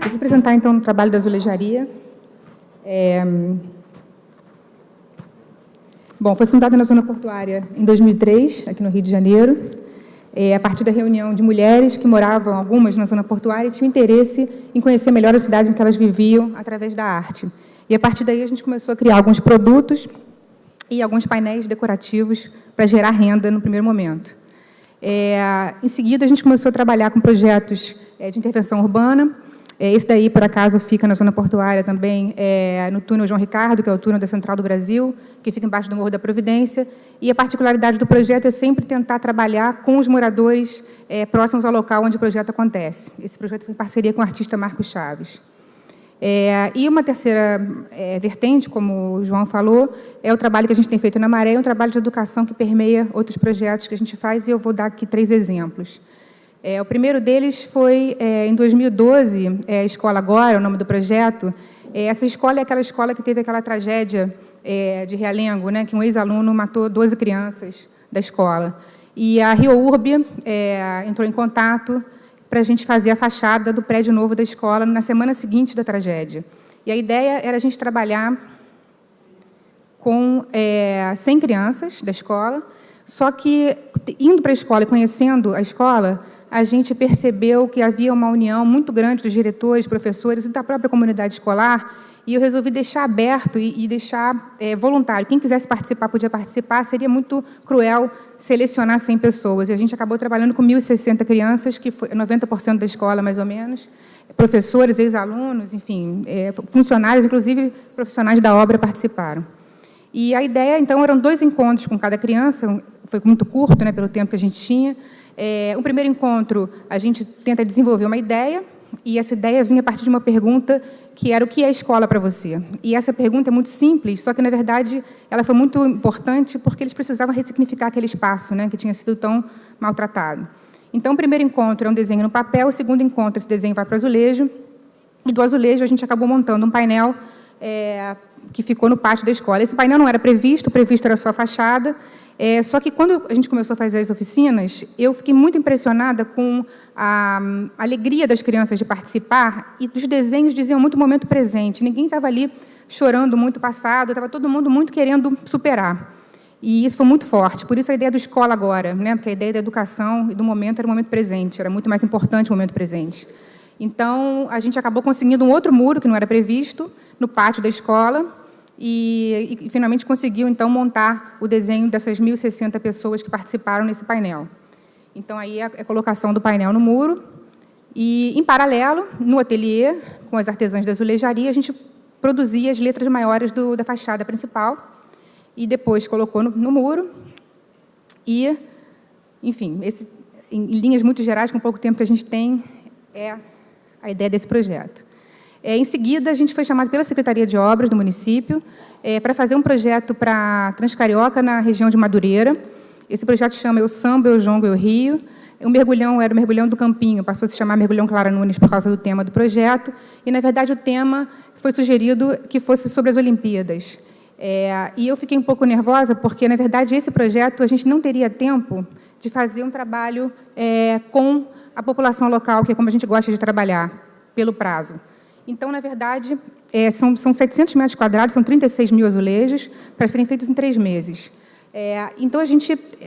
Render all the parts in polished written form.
Eu vou apresentar, então, o trabalho da azulejaria. Bom, foi fundada na Zona Portuária em 2003, aqui no Rio de Janeiro, a partir da reunião de mulheres que moravam, algumas, na Zona Portuária, e tinham interesse em conhecer melhor a cidade em que elas viviam através da arte. E, a partir daí, a gente começou a criar alguns produtos e alguns painéis decorativos para gerar renda no primeiro momento. Em seguida, a gente começou a trabalhar com projetos de intervenção urbana. Esse daí, por acaso, fica na Zona Portuária também, no túnel João Ricardo, que é o túnel da Central do Brasil, que fica embaixo do Morro da Providência. E a particularidade do projeto é sempre tentar trabalhar com os moradores próximos ao local onde o projeto acontece. Esse projeto foi em parceria com o artista Marcos Chaves. E uma terceira vertente, como o João falou, é o trabalho que a gente tem feito na Maré, um trabalho de educação que permeia outros projetos que a gente faz, e eu vou dar aqui 3 exemplos. O primeiro deles foi, em 2012, Escola Agora, o nome do projeto. Essa escola é aquela escola que teve aquela tragédia de Realengo, né, que um ex-aluno matou 12 crianças da escola. E a Rio Urb entrou em contato para a gente fazer a fachada do prédio novo da escola na semana seguinte da tragédia. E a ideia era a gente trabalhar com 100 crianças da escola, só que, indo para a escola e conhecendo a escola, a gente percebeu que havia uma união muito grande dos diretores, professores e da própria comunidade escolar, e eu resolvi deixar aberto e deixar voluntário. Quem quisesse participar, podia participar. Seria muito cruel selecionar 100 pessoas. E a gente acabou trabalhando com 1.060 crianças, que foi 90% da escola, mais ou menos, professores, ex-alunos, enfim, funcionários, inclusive profissionais da obra participaram. E a ideia, então, eram 2 encontros com cada criança, foi muito curto, né, pelo tempo que a gente tinha. Um primeiro encontro, a gente tenta desenvolver uma ideia, e essa ideia vinha a partir de uma pergunta que era: o que é escola para você? E essa pergunta é muito simples, só que, na verdade, ela foi muito importante porque eles precisavam ressignificar aquele espaço, né, que tinha sido tão maltratado. Então, o primeiro encontro é um desenho no papel, o segundo encontro, esse desenho vai para o azulejo, e do azulejo a gente acabou montando um painel que ficou no pátio da escola. Esse painel não era previsto, o previsto era só a fachada. Só que, quando a gente começou a fazer as oficinas, eu fiquei muito impressionada com a alegria das crianças de participar, e os desenhos diziam muito momento presente. Ninguém estava ali chorando muito passado, estava todo mundo muito querendo superar. E isso foi muito forte. Por isso a ideia do Escola Agora, né? Porque a ideia da educação e do momento era o momento presente, era muito mais importante o momento presente. Então, a gente acabou conseguindo um outro muro, que não era previsto, no pátio da escola, e finalmente conseguiu, então, montar o desenho dessas 1.060 pessoas que participaram nesse painel. Então, aí a colocação do painel no muro. E, em paralelo, no ateliê, com as artesãs da azulejaria, a gente produzia as letras maiores da fachada principal, e depois colocou no muro. E, enfim, em linhas muito gerais, com pouco tempo que a gente tem, é a ideia desse projeto. Em seguida, a gente foi chamado pela Secretaria de Obras do município para fazer um projeto para Transcarioca, na região de Madureira. Esse projeto chama Eu Samba, Eu Jongo, Eu Rio. O mergulhão era o mergulhão do Campinho, passou a se chamar Mergulhão Clara Nunes por causa do tema do projeto. E, na verdade, o tema foi sugerido que fosse sobre as Olimpíadas. E eu fiquei um pouco nervosa, porque, na verdade, esse projeto a gente não teria tempo de fazer um trabalho com a população local, que é como a gente gosta de trabalhar, pelo prazo. Então, na verdade, são 700 metros quadrados, são 36 mil azulejos, para serem feitos em 3 meses. Então,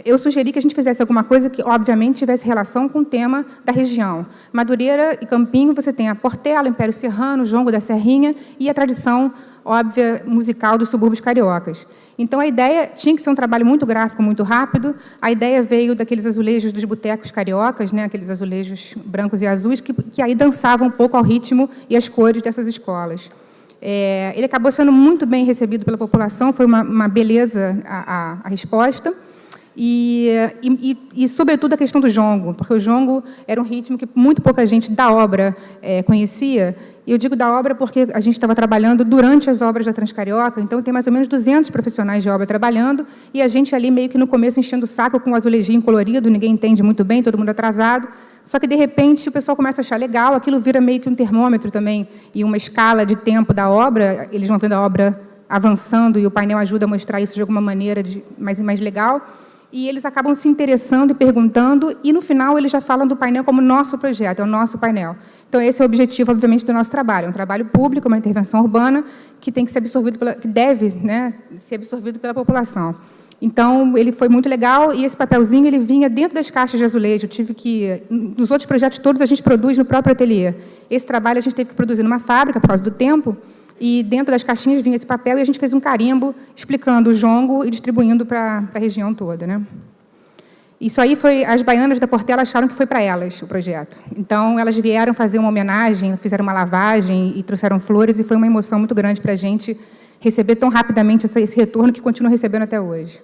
eu sugeri que a gente fizesse alguma coisa que, obviamente, tivesse relação com o tema da região. Madureira e Campinho, você tem a Portela, Império Serrano, Jongo da Serrinha e a tradição óbvia musical dos subúrbios cariocas. Então, a ideia tinha que ser um trabalho muito gráfico, muito rápido. A ideia veio daqueles azulejos dos botecos cariocas, né, aqueles azulejos brancos e azuis, que aí dançavam um pouco ao ritmo e às cores dessas escolas. Ele acabou sendo muito bem recebido pela população, foi uma beleza a resposta. E, sobretudo, a questão do jongo, porque o jongo era um ritmo que muito pouca gente da obra conhecia. E eu digo da obra porque a gente estava trabalhando durante as obras da Transcarioca, então tem mais ou menos 200 profissionais de obra trabalhando, e a gente ali meio que no começo enchendo o saco com o azulejinho colorido, ninguém entende muito bem, todo mundo atrasado, só que de repente o pessoal começa a achar legal, aquilo vira meio que um termômetro também, e uma escala de tempo da obra, eles vão vendo a obra avançando e o painel ajuda a mostrar isso de alguma maneira mais legal. e eles acabam se interessando e perguntando, e, no final, eles já falam do painel como nosso projeto, é o nosso painel. Então, esse é o objetivo, obviamente, do nosso trabalho. É um trabalho público, uma intervenção urbana, que tem que ser absorvido que deve, né, ser absorvido pela população. Então, ele foi muito legal, e esse papelzinho ele vinha dentro das caixas de azulejo. Eu tive que... Nos outros projetos todos, a gente produz no próprio ateliê. Esse trabalho a gente teve que produzir numa fábrica, por causa do tempo, e dentro das caixinhas vinha esse papel, e a gente fez um carimbo explicando o jongo e distribuindo para a região toda, né? Isso aí foi... As baianas da Portela acharam que foi para elas, o projeto. Então, elas vieram fazer uma homenagem, fizeram uma lavagem e trouxeram flores, e foi uma emoção muito grande para a gente receber tão rapidamente esse retorno que continua recebendo até hoje.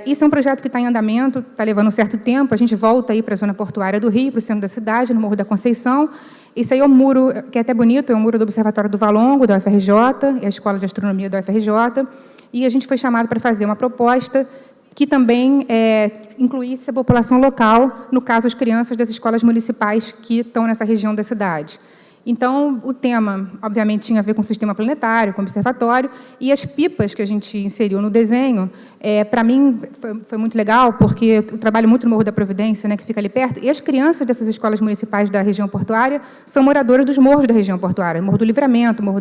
Isso é um projeto que está em andamento, está levando um certo tempo. A gente volta aí para a zona portuária do Rio, para o centro da cidade, no Morro da Conceição. Isso aí é um muro, que é até bonito, é um muro do Observatório do Valongo, da UFRJ, é a Escola de Astronomia da UFRJ, e a gente foi chamado para fazer uma proposta que também incluísse a população local, no caso, as crianças das escolas municipais que estão nessa região da cidade. Então, o tema, obviamente, tinha a ver com o sistema planetário, com o observatório, e as pipas que a gente inseriu no desenho, para mim, foi muito legal, porque eu trabalho muito no Morro da Providência, né, que fica ali perto, e as crianças dessas escolas municipais da região portuária são moradoras dos morros da região portuária, Morro do Livramento, Morro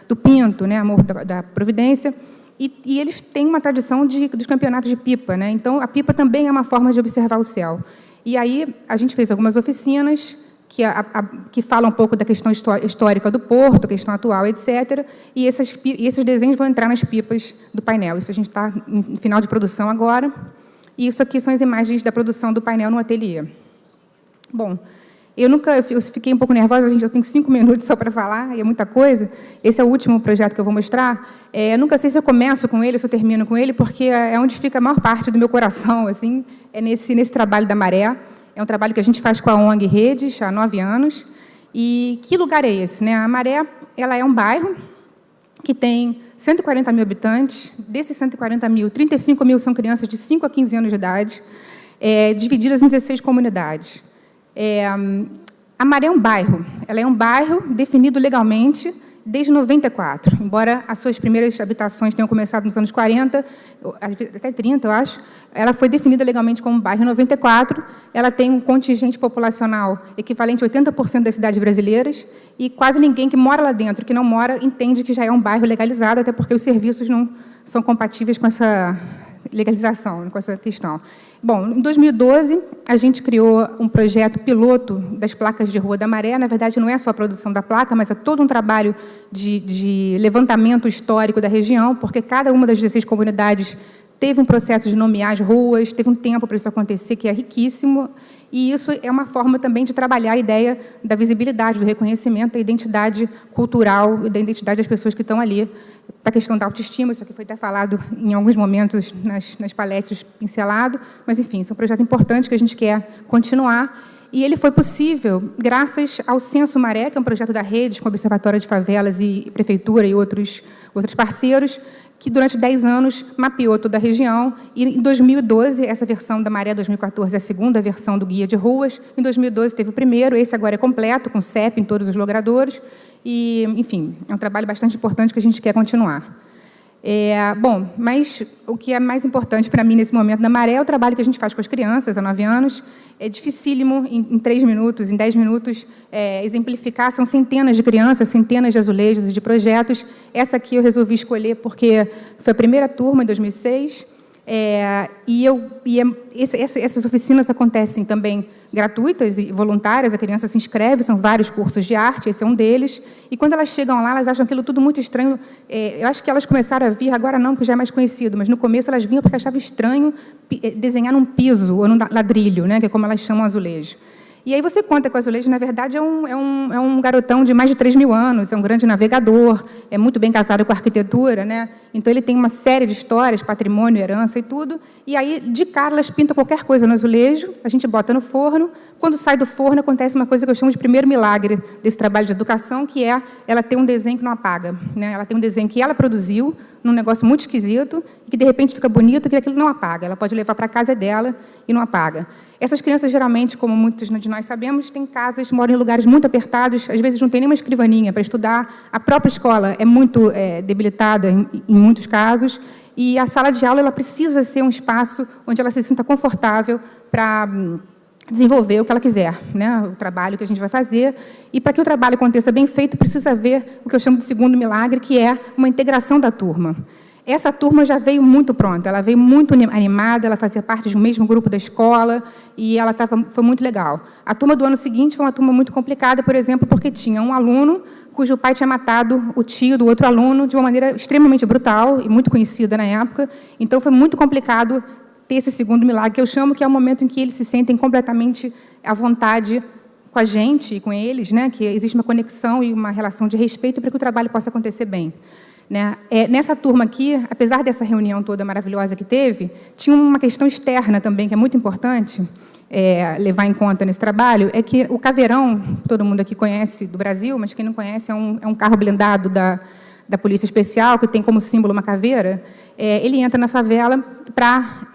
do Pinto, né, Morro da Providência, e eles têm uma tradição dos campeonatos de pipa, né? Então, a pipa também é uma forma de observar o céu. E aí, a gente fez algumas oficinas, que falam um pouco da questão histórica do porto, a questão atual, etc. E esses desenhos vão entrar nas pipas do painel. Isso a gente está em final de produção agora. E isso aqui são as imagens da produção do painel no ateliê. Bom, eu fiquei um pouco nervosa, eu tenho 5 minutos só para falar, e é muita coisa. Esse é o último projeto que eu vou mostrar. Eu nunca sei se eu começo com ele, se eu termino com ele, porque é onde fica a maior parte do meu coração, assim, é nesse trabalho da maré. É um trabalho que a gente faz com a ONG Redes há 9 anos. E que lugar é esse, né? A Maré, ela é um bairro que tem 140 mil habitantes. Desses 140 mil, 35 mil são crianças de 5 a 15 anos de idade, divididas em 16 comunidades. A Maré é um bairro. Ela é um bairro definido legalmente desde 94, embora as suas primeiras habitações tenham começado nos anos 40, até 30, eu acho, ela foi definida legalmente como bairro em 94, ela tem um contingente populacional equivalente a 80% das cidades brasileiras, e quase ninguém que mora lá dentro, que não mora, entende que já é um bairro legalizado, até porque os serviços não são compatíveis com essa legalização, com essa questão. Bom, em 2012, a gente criou um projeto piloto das placas de rua da Maré. Na verdade, não é só a produção da placa, mas é todo um trabalho de levantamento histórico da região, porque cada uma das 16 comunidades teve um processo de nomear as ruas, teve um tempo para isso acontecer, que é riquíssimo, e isso é uma forma também de trabalhar a ideia da visibilidade, do reconhecimento da identidade cultural e da identidade das pessoas que estão ali, para a questão da autoestima. Isso aqui foi até falado em alguns momentos nas palestras, pincelado, mas, enfim, isso é um projeto importante que a gente quer continuar, e ele foi possível graças ao Censo Maré, que é um projeto da Redes, com o Observatório de Favelas e Prefeitura e outros parceiros, que durante 10 anos mapeou toda a região, e em 2012, essa versão da Maré 2014 é a segunda versão do Guia de Ruas, em 2012 teve o primeiro, esse agora é completo, com CEP em todos os logradouros, e, enfim, é um trabalho bastante importante que a gente quer continuar. Bom, mas o que é mais importante para mim nesse momento da Maré é o trabalho que a gente faz com as crianças há 9 anos. É dificílimo, em 3 minutos, em 10 minutos, exemplificar. São centenas de crianças, centenas de azulejos e de projetos. Essa aqui eu resolvi escolher porque foi a primeira turma, em 2006, essas oficinas acontecem também gratuitas e voluntárias, a criança se inscreve, são vários cursos de arte, esse é um deles, e quando elas chegam lá, elas acham aquilo tudo muito estranho. Eu acho que elas começaram a vir, agora não, porque já é mais conhecido, mas no começo elas vinham porque achavam estranho desenhar num piso ou num ladrilho, né, que é como elas chamam azulejo. E aí você conta que o azulejo, na verdade, é um garotão de mais de 3 mil anos, é um grande navegador, é muito bem casado com a arquitetura, né? Então, ele tem uma série de histórias, patrimônio, herança e tudo, e aí, de cara, elas pintam qualquer coisa no azulejo, a gente bota no forno, quando sai do forno, acontece uma coisa que eu chamo de primeiro milagre desse trabalho de educação, que é ela ter um desenho que não apaga, né? Ela tem um desenho que ela produziu, num negócio muito esquisito, que, de repente, fica bonito, que aquilo não apaga. Ela pode levar para a casa dela e não apaga. Essas crianças, geralmente, como muitos de nós sabemos, têm casas, moram em lugares muito apertados, às vezes não tem nem uma escrivaninha para estudar. A própria escola é muito debilitada em muitos casos, e a sala de aula ela precisa ser um espaço onde ela se sinta confortável para desenvolver o que ela quiser, né? O trabalho que a gente vai fazer. E, para que o trabalho aconteça bem feito, precisa haver o que eu chamo de segundo milagre, que é uma integração da turma. Essa turma já veio muito pronta, ela veio muito animada, ela fazia parte de um mesmo grupo da escola, e foi muito legal. A turma do ano seguinte foi uma turma muito complicada, por exemplo, porque tinha um aluno cujo pai tinha matado o tio do outro aluno de uma maneira extremamente brutal e muito conhecida na época. Então, foi muito complicado ter esse segundo milagre, que eu chamo que é o momento em que eles se sentem completamente à vontade com a gente e com eles, né? Que existe uma conexão e uma relação de respeito para que o trabalho possa acontecer bem. Né? Nessa turma aqui, apesar dessa reunião toda maravilhosa que teve, tinha uma questão externa também, que é muito importante levar em conta nesse trabalho, é que o caveirão, todo mundo aqui conhece do Brasil, mas quem não conhece é um carro blindado da Polícia Especial, que tem como símbolo uma caveira. Ele entra na favela para,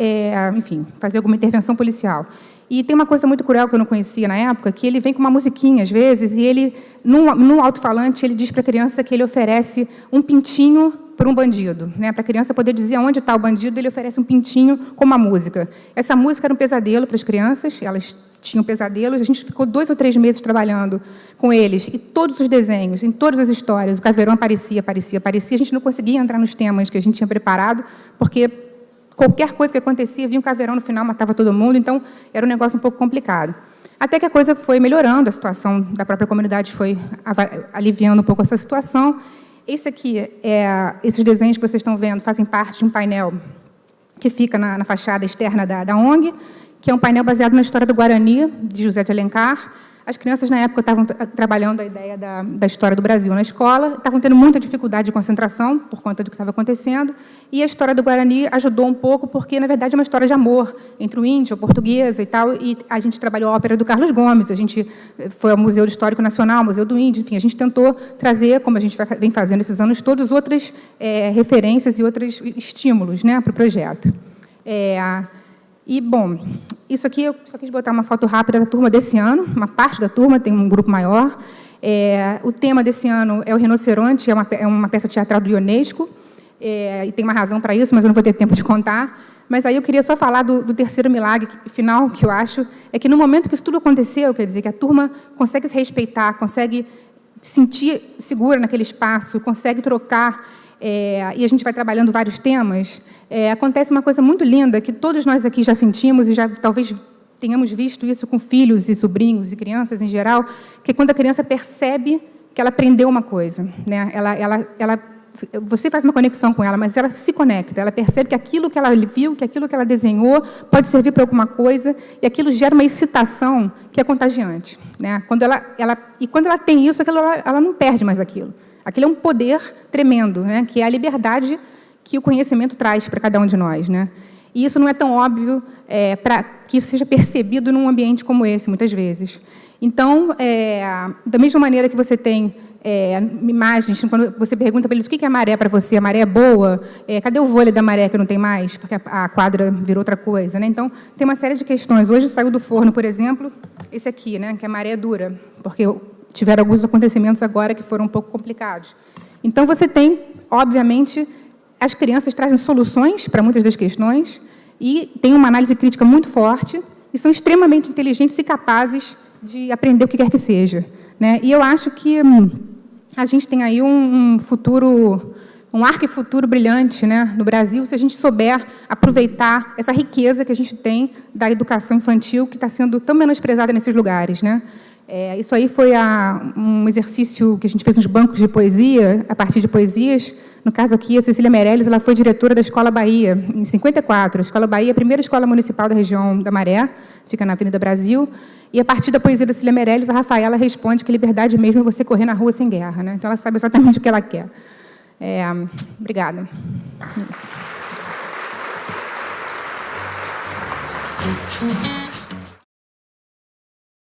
enfim, fazer alguma intervenção policial. E tem uma coisa muito cruel que eu não conhecia na época, que ele vem com uma musiquinha, às vezes, e ele, num alto-falante, ele diz para a criança que ele oferece um pintinho para um bandido. Né? Para a criança poder dizer onde está o bandido, ele oferece um pintinho com uma música. Essa música era um pesadelo para as crianças, elas tinham pesadelos, a gente ficou 2 ou 3 meses trabalhando com eles, e todos os desenhos, em todas as histórias, o caveirão aparecia, a gente não conseguia entrar nos temas que a gente tinha preparado, porque qualquer coisa que acontecia, vinha um caveirão no final, matava todo mundo, então era um negócio um pouco complicado. Até que a coisa foi melhorando, a situação da própria comunidade foi aliviando um pouco essa situação. Esse aqui, esses desenhos que vocês estão vendo, fazem parte de um painel que fica na fachada externa da ONG, que é um painel baseado na história do Guarani, de José de Alencar. As crianças, na época, estavam trabalhando a ideia da história do Brasil na escola, estavam tendo muita dificuldade de concentração por conta do que estava acontecendo, e a história do Guarani ajudou um pouco, porque, na verdade, é uma história de amor entre o índio, a portuguesa e tal, e a gente trabalhou a ópera do Carlos Gomes, a gente foi ao Museu Histórico Nacional, Museu do Índio, enfim, a gente tentou trazer, como a gente vem fazendo esses anos todos, outras referências e outros estímulos, né, para o projeto. E, bom, isso aqui eu só quis botar uma foto rápida da turma desse ano, uma parte da turma, tem um grupo maior. O tema desse ano é o Rinoceronte, é uma peça teatral do Ionesco, e tem uma razão para isso, mas eu não vou ter tempo de contar. Mas aí eu queria só falar do terceiro milagre final, que eu acho, é que no momento que isso tudo aconteceu, quer dizer, que a turma consegue se respeitar, consegue se sentir segura naquele espaço, consegue trocar, e a gente vai trabalhando vários temas, acontece uma coisa muito linda, que todos nós aqui já sentimos, e já talvez tenhamos visto isso com filhos e sobrinhos e crianças em geral, que é quando a criança percebe que ela aprendeu uma coisa. Né? Você faz uma conexão com ela, mas ela se conecta, ela percebe que aquilo que ela viu, que aquilo que ela desenhou, pode servir para alguma coisa, e aquilo gera uma excitação que é contagiante. Né? Quando ela tem isso, ela não perde mais aquilo. Aquilo é um poder tremendo, né? Que é a liberdade que o conhecimento traz para cada um de nós. Né? E isso não é tão óbvio para que isso seja percebido num ambiente como esse, muitas vezes. Então, da mesma maneira que você tem imagens, quando você pergunta para eles o que é maré para você, a maré é boa, cadê o vôlei da maré que não tem mais, porque a quadra virou outra coisa. Né? Então, tem uma série de questões. Hoje saiu do forno, por exemplo, esse aqui, né? Que é a maré dura, porque tiveram alguns acontecimentos agora que foram um pouco complicados. Então, você tem, obviamente, as crianças trazem soluções para muitas das questões e têm uma análise crítica muito forte e são extremamente inteligentes e capazes de aprender o que quer que seja. Né? E eu acho que a gente tem aí um arco e futuro brilhante, né, no Brasil, se a gente souber aproveitar essa riqueza que a gente tem da educação infantil, que está sendo tão menosprezada nesses lugares. Né? Isso aí foi um exercício que a gente fez nos bancos de poesia, a partir de poesias. No caso aqui, a Cecília Meirelles, ela foi diretora da Escola Bahia, em 54. A Escola Bahia é a primeira escola municipal da região da Maré, fica na Avenida Brasil. E, a partir da poesia da Cecília Meirelles, a Rafaela responde que liberdade mesmo é você correr na rua sem guerra. Né? Então, ela sabe exatamente o que ela quer. Obrigada. Isso.